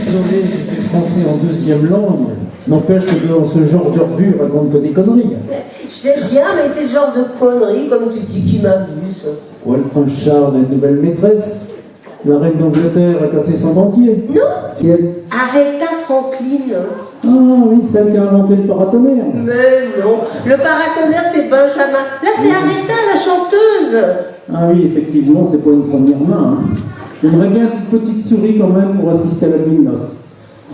Désolé, j'ai fait français en deuxième langue. N'empêche que dans ce genre de revue, il raconte que des conneries. Je sais bien, mais c'est le genre de conneries, comme tu dis, qui m'amuse. Ouais, le prince Charles a une nouvelle maîtresse. La reine d'Angleterre a cassé son dentier. Non. Qui est-ce? Aretha Franklin. Ah oui, celle qui a inventé le paratonnerre. Mais non, le paratonnerre c'est Benjamin. Là c'est Aretha, la chanteuse. Ah oui, effectivement, c'est pas une première main. Hein. J'aimerais bien une petite souris quand même pour assister à la nuit de noces.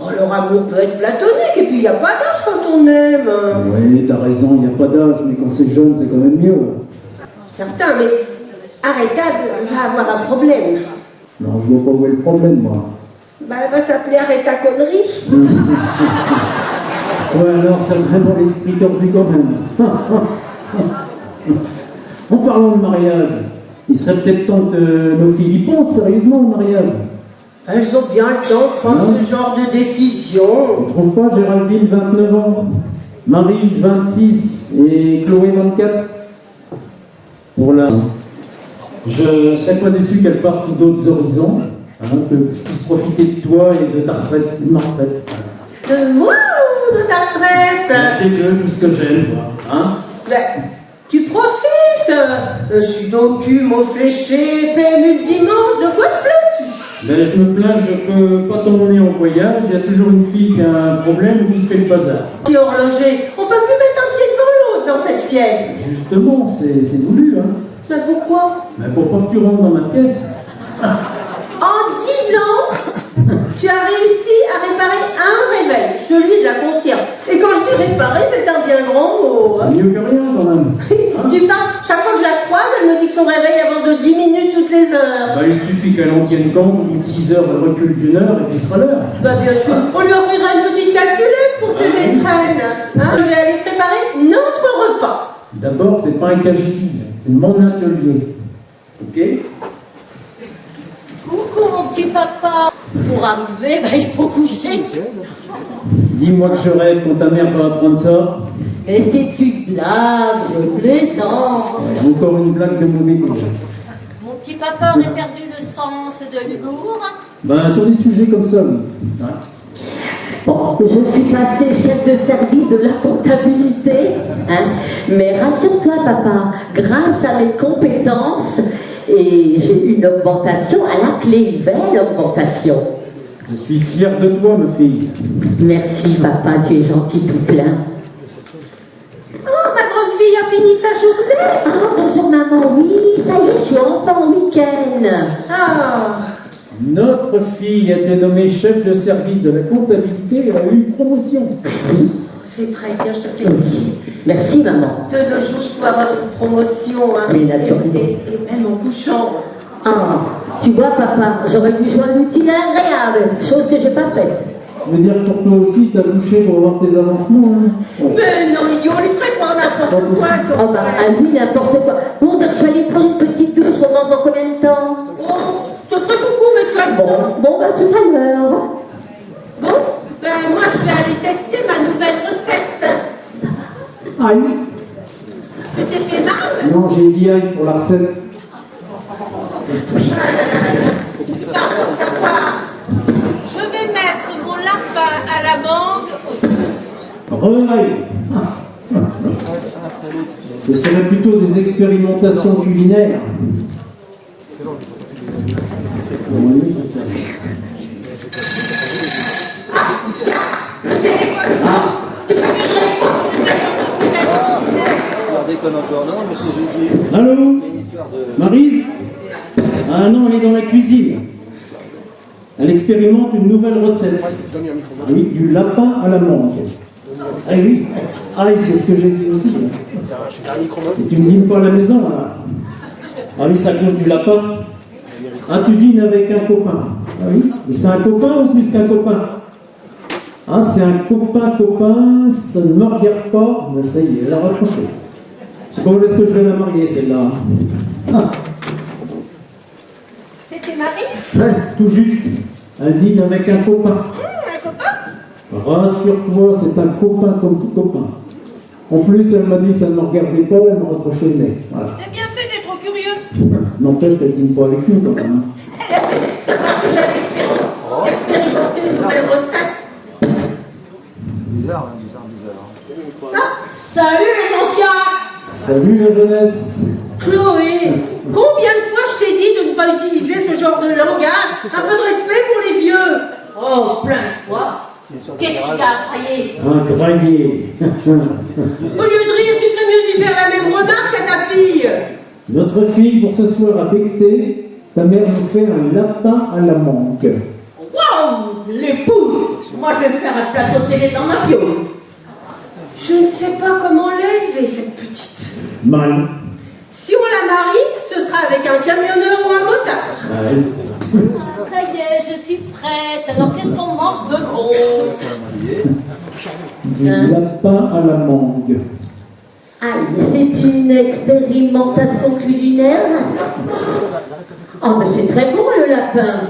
Oh, leur amour peut être platonique, et puis il n'y a pas d'âge quand on aime. Oui, t'as raison, il n'y a pas d'âge, mais quand c'est jeune, c'est quand même mieux. Certain, mais Aretha va avoir un problème. Non, je vois pas où est le problème, moi. Bah, elle va s'appeler Aretha Connerie. Ouais, alors, t'as vraiment l'esprit tordu quand même. En parlant de mariage, il serait peut-être temps que nos filles y pensent sérieusement au mariage. Elles ont bien le temps de prendre ce genre de décision. Tu trouves pas, Géraldine, 29 ans, Maryse, 26 et Chloé, 24? Voilà. Je serais pas déçu qu'elle parte sur d'autres horizons, hein, que je puisse profiter de toi et de ta retraite, de ma retraite. De moi ou de ta retraite? T'es deux, tout ce que j'aime, quoi. Hein? Ben, tu profites. Sudoku, mot fléché, PMU le dimanche, de quoi te plains-tu? Ben, je me plains, je peux pas t'emmener en voyage, il y a toujours une fille qui a un problème ou qui fait le bazar. Si horloger, on peut plus mettre un pied devant l'autre dans cette pièce. Justement, c'est voulu, hein. Mais pourquoi? Mais pour pas que tu rentres dans ma pièce. En 10 ans, tu as réussi à réparer un réveil, celui de la concierge. Et quand je dis réparer, c'est un bien grand mot. C'est mieux que rien, quand même. Hein? Tu parles, chaque fois que je la croise, elle me dit que son réveil avance de 10 minutes toutes les heures. Bah, il suffit qu'elle en tienne compte, au bout de 6 heures, elle recule d'une heure et puis sera l'heure. Bah bien sûr, on lui offrira une petite calculette pour ses étrennes. Hein, je vais aller préparer notre repas. D'abord, c'est pas un KGI, c'est mon atelier. Ok? Coucou mon petit papa. Pour arriver, il faut coucher. Dis-moi que je rêve quand ta mère va apprendre ça. Mais si tu blagues, je plaisante. Encore une blague de mauvais goût. Mon petit papa aurait perdu le sens de l'humour. Ben, sur des sujets comme ça, oui. Ouais. Bon, je suis passée chef de service de la comptabilité, hein, mais rassure-toi papa, grâce à mes compétences, et j'ai eu une augmentation à la clé, une belle augmentation. Je suis fier de toi, ma fille. Merci papa, tu es gentil tout plein. Oh, ma grande fille a fini sa journée. Ah bonjour maman, oui, ça y est, je suis enfin au week-end. Ah, Notre fille a été nommée chef de service de la comptabilité et a eu une promotion. c'est très bien, je te félicite. Merci maman. De nos jours, il faut avoir une promotion. Hein. Mais naturellement. Et même en couchant. Ah, tu vois papa, j'aurais pu joindre l'utile à l'agréable, chose que j'ai pas faite. Je veux dire, pour toi aussi, t'as bouché pour voir tes avancements. Hein. Ouais. Mais non, idiot, on les ferait croire n'importe quoi. Oh bah, à lui, n'importe quoi. Bon, donc je vais aller prendre une petite douche, on mange dans combien de temps? Oh, je te ferai coucou, mais tu as le temps. Bon, bah, tout à l'heure. Bon, ben moi, je vais aller tester ma nouvelle recette. Aïe. Tu t'es fait mal? Non, j'ai dit aïe pour la recette. Je vais mettre mon lapin à la mangue au Relaille. Ce serait plutôt des expérimentations culinaires. Oui, c'est ça. Regardez qu'on encore non, monsieur Jésus. Allô? Il y a une histoire de... Maryse? Ah non, elle est dans la cuisine. Elle expérimente une nouvelle recette. Ah oui, du lapin à la mangue. Ah oui, aïe, c'est ce que j'ai dit aussi. Et tu ne dînes pas à la maison, là. Ah oui, ça cause du lapin. Ah, tu dînes avec un copain. Ah oui, mais c'est un copain ou plus qu'un copain? Ah, c'est un copain, ça ne me regarde pas. Mais ça y est, elle a rapproché. Je sais pas où est-ce que je vais la marier, celle-là. Ah. C'était Marie? Ouais, tout juste. Elle dîne avec un copain. Un copain? Rassure-toi, c'est un copain comme tout copain. En plus, elle m'a dit que ça ne me regardait pas, elle m'a reproché le nez. Voilà. C'est bien fait d'être curieux. N'empêche qu'elle ne dîne pas avec nous quand même. savoir que j'avais expérimenté une nouvelle recette. Bizarre, hein, bizarre. Ah, Salut les anciens! Salut la jeunesse. Chloé, combien de fois je t'ai dit de ne pas utiliser ce genre de langage? Un peu de respect pour les vieux. Oh, plein de fois. Qu'est-ce qu'il y a à croyer? Un gravier. Au lieu de rire, tu serais mieux de lui faire la même remarque à ta fille. Notre fille, pour ce soir à becqueter, ta mère nous fait un lapin à la mangue. Waouh! Les poules! Moi, je vais me faire un plateau de télé dans ma piole. Je ne sais pas comment l'élever, cette petite. Mal. Si on la marie, ce sera avec un camionneur ou un motard. Ça y est, je suis prête. Alors, qu'est-ce qu'on mange de bon? Du lapin à la mangue. Aïe, c'est une expérimentation culinaire. Oh, mais c'est très bon le lapin.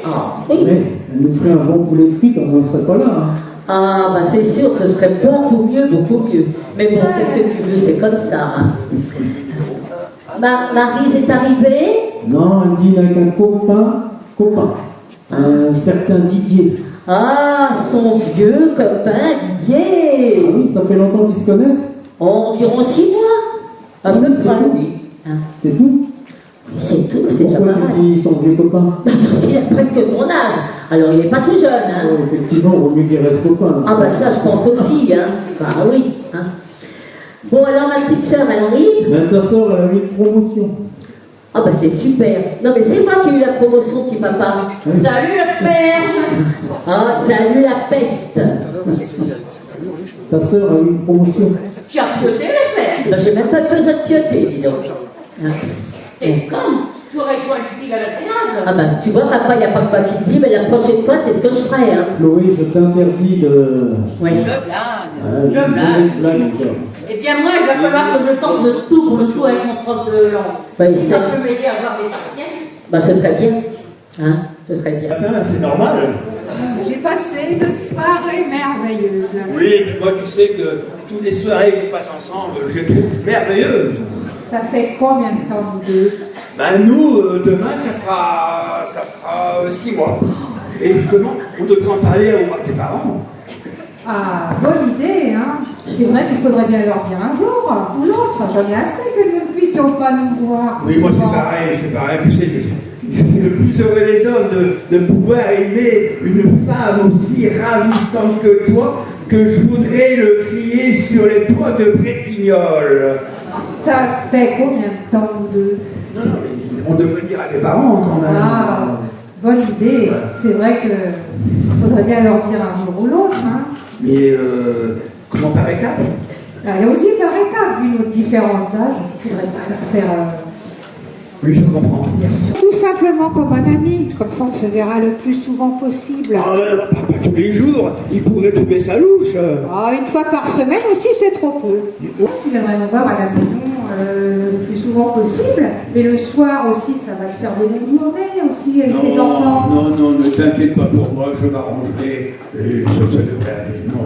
Ah, oui. Oui, elle nous ferait un bon poulet frit quand on ne serait pas là. Hein. Ah, bah c'est sûr, ce serait beaucoup mieux, beaucoup mieux. Mais bon, qu'est-ce que tu veux, c'est comme ça. Hein. Maryse est arrivée? Non, elle dîne avec un copain. Un certain Didier. Ah, son vieux copain Didier. Ah oui, ça fait longtemps qu'ils se connaissent. Environ 6 mois. À peu C'est près, tout. oui. Hein. C'est tout. C'est tout, c'est déjà Pourquoi pas mal. tu dis son vieux copain? Parce qu'il a presque mon âge. Alors, il n'est pas tout jeune. Hein. Oh, effectivement, il vaut mieux qu'il reste copain. Ah, bah ça, je pense aussi. Hein. Bah oui. Hein. Bon, alors, ma petite sœur, elle arrive. Mais ta soeur, elle a eu une promotion. Ah, bah c'est super. Non, mais c'est moi qui ai eu la promotion, petit papa. Salut le père! Ah, salut la peste. Ta soeur a eu une promotion. Tu as pioté le père? Bah, j'ai même pas besoin de pioter, dis donc. Hein. T'es comme, tu aurais joué l'utile à l'agréable. Ah, bah tu vois, papa, il n'y a pas que moi qui te dis, mais la prochaine fois, c'est ce que je ferai. Hein. Chloé, je t'interdis de... Ouais. Je blague, je blague. blague. Eh bien moi, il va falloir que je tente de tout pour le coup avec mon prof de langue. Bah, Ça peut m'aider à avoir des partiels. bah, ce serait bien. Hein, ce serait bien. C'est normal. J'ai passé une soirée merveilleuse. Oui, et puis moi, tu sais que toutes les soirées qu'on passe ensemble, je les trouve merveilleuses. Ça fait combien de temps, vous deux? Ben nous, demain, ça fera 6 mois. Et justement, on devrait en parler à tes parents. Ah, bonne idée, hein. C'est vrai qu'il faudrait bien leur dire un jour ou l'autre. J'en ai assez que nous ne puissions pas nous voir. Oui, moi c'est pareil, tu sais, je suis le plus heureux des hommes de pouvoir aimer une femme aussi ravissante que toi, que je voudrais le crier sur les toits de Bretignolles. Ça fait combien de temps, vous deux? Non, mais on devrait dire à tes parents quand même. Ah, bonne idée. C'est vrai qu'il faudrait bien leur dire un jour ou l'autre, hein. Mais comment par étapes? Allons-y par étapes, vu notre différence d'âge. Il ne faudrait pas leur faire... Oui, je comprends. Bien sûr. Tout simplement comme un ami, comme ça on se verra le plus souvent possible. Ah, pas tous les jours, il pourrait trouver sa louche. Ah, une fois par semaine aussi, c'est trop peu. Tu viendrais nous voir à la maison le plus souvent possible, mais le soir aussi, ça va te faire des longues journées aussi avec les enfants. Non, ne t'inquiète pas pour moi, je m'arrangerai. Et ça devrait aller. Non.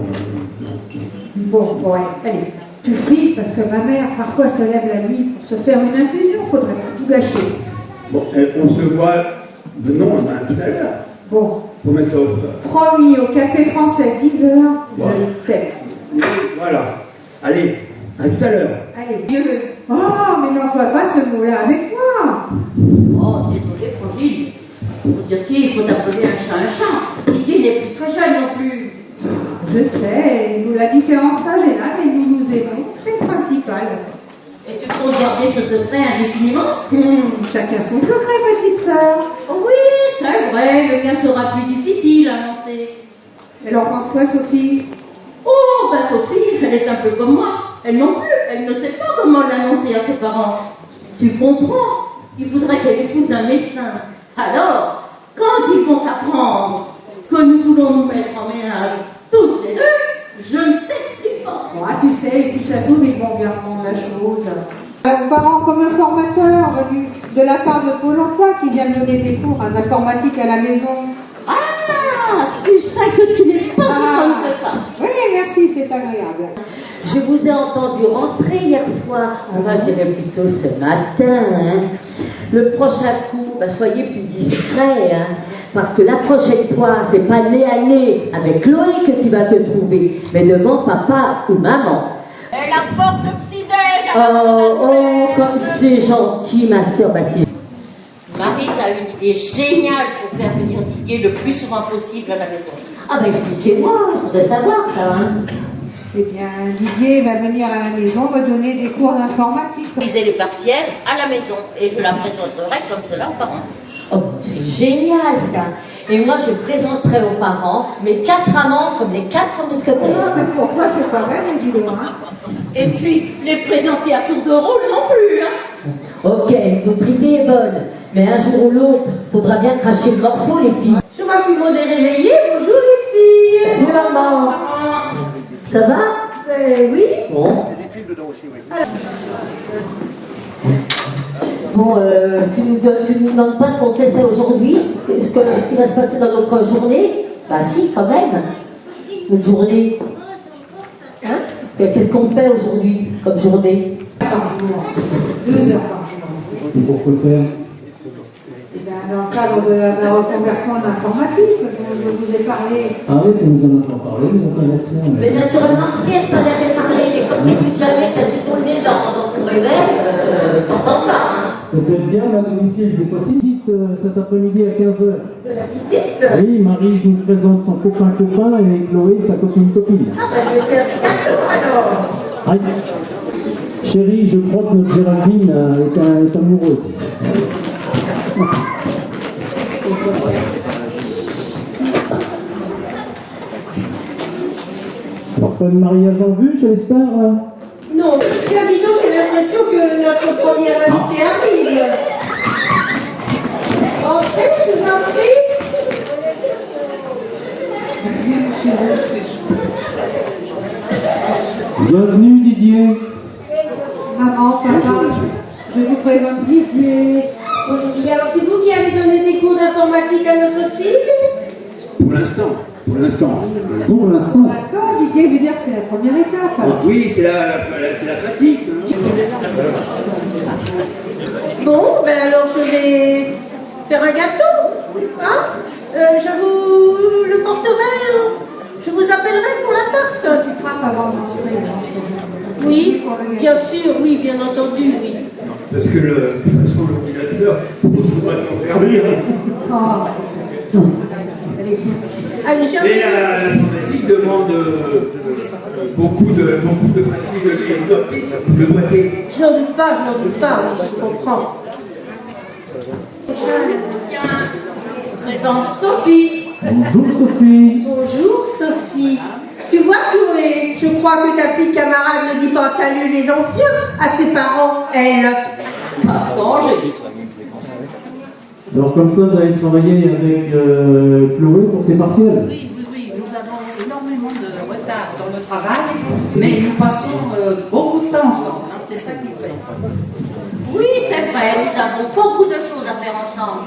Bon, allez. Tu frites parce que ma mère, parfois, se lève la nuit pour se faire une infusion. Faudrait pas tout gâcher. Bon, on se voit, non, tout à l'heure. Bon, Pour mettre ça au plat. promis, au café français, 10h, Voilà. je t'aime. Voilà. Allez, à tout à l'heure. Allez, Dieu. Oh, mais n'emploie pas ce mot-là avec moi. Oh, désolé, Frangine. Faut dire ce qu'il faut appeler un chat. Didier n'est plus très jeune non plus. Je sais, nous, la différence d'âge est là, mais nous nous aimons. C'est le principal. Et tu comptes garder ce secret indéfiniment? Chacun son secret, petite sœur. Oh oui, c'est vrai, le mien sera plus difficile à annoncer. Elle en pense quoi, Sophie? Oh, bah Sophie, elle est un peu comme moi. Elle non plus, elle ne sait pas comment l'annoncer à ses parents. Tu comprends? Il faudrait qu'elle épouse un médecin. Alors, quand ils vont apprendre que nous voulons nous mettre en ménage toutes les deux, je ne t'explique pas. Moi, tu sais, si ça s'ouvre, ils vont bien prendre la chose. Parents comme un formateur venu de la part de Pôle emploi qui vient me donner des cours en informatique à la maison. Ah, tu sais que tu n'es pas si bonne que ça. Oui, merci, c'est agréable. Je vous ai entendu rentrer hier soir. Moi, j'irai plutôt ce matin. Hein. Le prochain coup, bah, soyez plus discret, hein, parce que la prochaine fois, c'est pas nez à nez avec Chloé que tu vas te trouver, mais devant papa ou maman. Elle apporte le petit-déj à Oh, comme c'est gentil, ma sœur Baptiste. Maryse a une idée géniale pour faire venir Didier le plus souvent possible à la maison. Ah bah expliquez-moi, je voudrais savoir ça. Hein. Eh bien, Didier va venir à la maison, va donner des cours d'informatique. Viser les partiels à la maison et je la présenterai comme cela aux parents. Oh, c'est génial ça. Et moi, je présenterai aux parents mes 4 amants comme les 4 mousquetaires. Ah, mais pour toi, c'est pas vrai, dis donc, hein. Et puis, les présenter à tour de rôle non plus, hein. Ok, votre idée est bonne, mais un jour ou l'autre, faudra bien cracher le morceau, les filles. Je vois que tout le monde est réveillé. Bonjour les filles. Bonjour maman. Ça va? Oui. Bon. Bon, tu nous demandes pas ce qu'on testait aujourd'hui, ce qui va se passer dans notre journée? Bah si, quand même. Notre journée. Hein? Qu'est-ce qu'on fait aujourd'hui comme journée? 2 heures par jour. Et pour ce faire, Eh bien, dans le cadre de la reconversion en informatique, dont je vous ai parlé. ah oui, tu nous en as pas parlé, de la conversion. Mais naturellement, si elle t'en avait parlé, mais comme t'écoutes jamais, t'as toujours le nez dans ton réveil, t'entends pas. Hein. Peut-être bien la domicile du possible cet après-midi à 15h. De la visite. Oui, Marie nous présente son copain et Chloé sa copine. Ah bah je vais faire alors. Aïe. Chérie, je crois que notre Géraldine est amoureuse. Alors, pas de mariage en vue chez les stars, là? Non. Tiens, dis donc, j'ai l'impression que notre première invitée arrive. Entrez, je vous en prie. Bienvenue, Didier. Maman, papa, je vous présente Didier. Bonjour Didier. Alors, c'est vous qui allez donner des cours d'informatique à notre fille? Pour l'instant. Pour l'instant. Pour l'instant, Didier veut dire que c'est la première étape. Oui, c'est la pratique. Hein. Bon, ben alors je vais faire un gâteau. Hein? Je vous le porterai. Je vous appellerai pour la tarte. Tu frappes avant d'entrer. Oui, bien sûr, oui, bien entendu, oui. Parce que de toute façon, l'ordinateur, on ne peut pas s'en servir. Oh. Allez, j'ai Mais l'informatique demande beaucoup de pratique de doigté. Je n'en doute pas, oui, je comprends. Tiens, je présente Sophie. Bonjour, Sophie. Bonjour Sophie. Tu vois Chloé, je crois que ta petite camarade ne dit pas salut les anciens à ses parents, elle. Attends, j'ai dit. Alors, comme ça, vous allez travailler avec Chloé pour ses partiels? Oui, nous avons énormément de retard dans le travail, mais nous passons beaucoup de temps ensemble, hein, c'est ça qui fait. Oui, c'est vrai, nous avons beaucoup de choses à faire ensemble.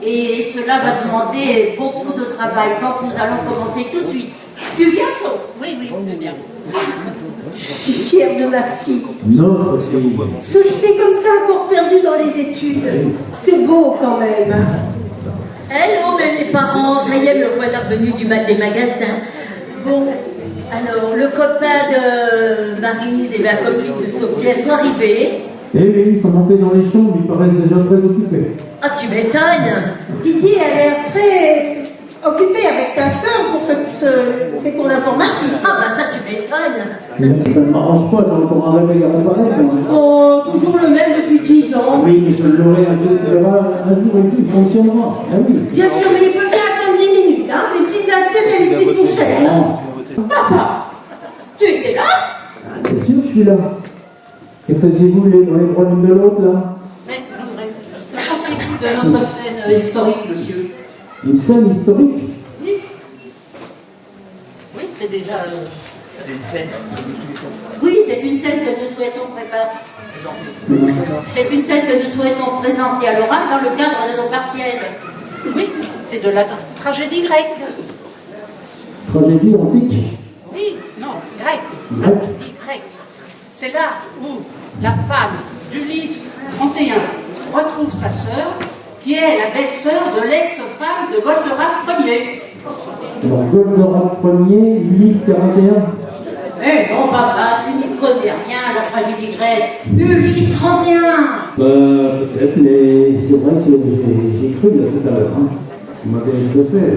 Et cela va demander beaucoup de travail, donc nous allons commencer tout de suite. Tu viens, So? Oui, je viens. Je suis fière de ma fille. Notre fille. Se jeter comme ça, encore perdue dans les études. C'est beau quand même. Hello, mes parents, ça y est, me voilà revenu du mal des magasins. Bon, alors, le copain de Maryse et la copine de Sophie, elles sont arrivées. Eh oui, ils sont montés dans les chambres, ils paraissent déjà très occupés. Ah, tu m'étonnes. Didier a l'air très occupé avec ta sœur pour ses cours d'informatique. Ah, bah ça, tu m'étonnes. Ça ne m'arrange pas, j'ai encore un réveil à préparer. quand même. Oh, toujours le même depuis 10 ans. Oui, mais je l'aurai un jour et puis il fonctionnera. Ah oui. Bien sûr, mais il peut bien attendre 10 minutes, hein. Les petites assiettes et les petites fourchettes. Ah, Papa, tu étais là? c'est sûr que je suis là. Que faisiez-vous les bras l'une de l'autre, là? Mais que pensez-vous de notre scène historique, monsieur? Une scène historique? Oui. Oui, c'est déjà... C'est une scène. Oui, c'est une scène que nous souhaitons préparer. C'est une scène que nous souhaitons présenter à l'oral dans le cadre de nos partiels. Oui, c'est de la tragédie grecque. Tragédie antique. Oui, non, grecque. Grecque. Tragédie grecque. C'est là où la femme d'Ulysse 31 retrouve sa sœur qui est la belle-sœur de l'ex-femme de Goldorak Ier. Alors, Goldorak Ier, Ulysse 41. Eh non, papa, tu n'y connais rien à la tragédie grecque. Ulysse 31. Peut-être, mais c'est vrai que j'ai cru là tout à l'heure. Hein. Vous m'avez tout fait.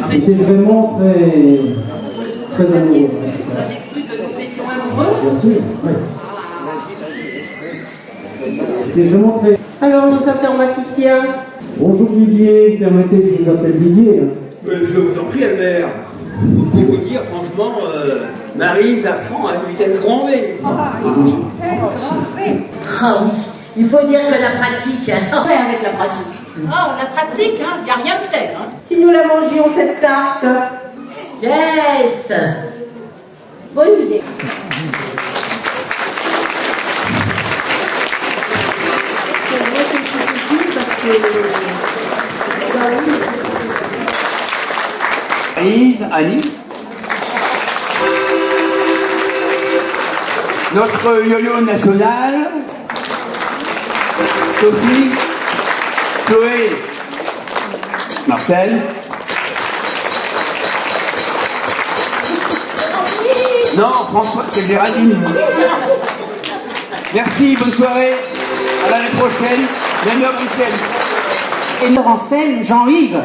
C'était vraiment très amoureux. Vous avez cru que nous étions amoureux? Bien sûr, oui. C'était vraiment très... Alors, nos informaticiens. Bonjour Didier, permettez que je vous appelle Didier. Je vous en prie, Albert. Pour vous dire, franchement, Marie, ça prend à vitesse grand V. Ah oui, grand V. Ah oui, il faut dire que la pratique... Ouais, avec la pratique. Ah, la pratique, il n'y a rien de tel. Hein. Si nous la mangions, cette tarte. Yes. Bonne idée. Annie, notre yo-yo national, Sophie, Chloé, Marcel, non, François, c'est Géraldine. Merci, bonne soirée, à l'année prochaine, même heure week-end. Et nous en scène Jean-Yves.